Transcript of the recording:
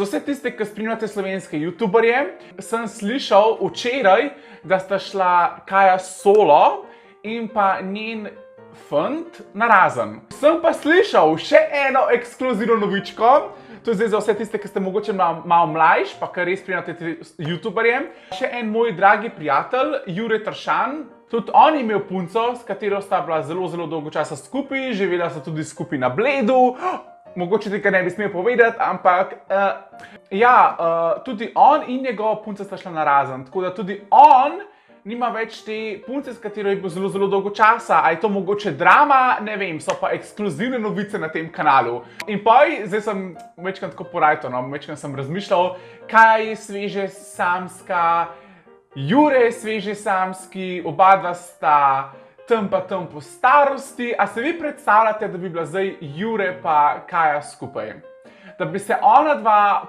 Za vse tiste, ki spremljate slovenske youtuberje, sem slišal včeraj, da sta šla Kaja Solo in pa njen fant narazen. Sem pa slišal še eno ekskluzivno novičko, to je zdaj za vse tiste, ki ste mogoče malo mlajši, pa ki res spremljate te youtuberje. Še en moj dragi prijatelj, Jure Tršan, tudi on je imel punco, s katero sta bila zelo dolgo časa skupaj, živela sta tudi skupaj na Bledu. Mogoče tega ne bi smel povedati, ampak tudi on in njegova punca sta šla narazen, tako da tudi on nima več te punce, s katero je bil zelo dolgo časa. A je to mogoče drama? Ne vem, so pa ekskluzivne novice na tem kanalu. In zdaj sem večkrat tako porajto, večkrat sem razmišljal, kaj je sveže samska, Jure je sveže samski, oba dva sta tam pa tam po starosti. A se vi predstavljate, da bi bila zdaj Jure pa Kaja skupaj? Da bi se ona dva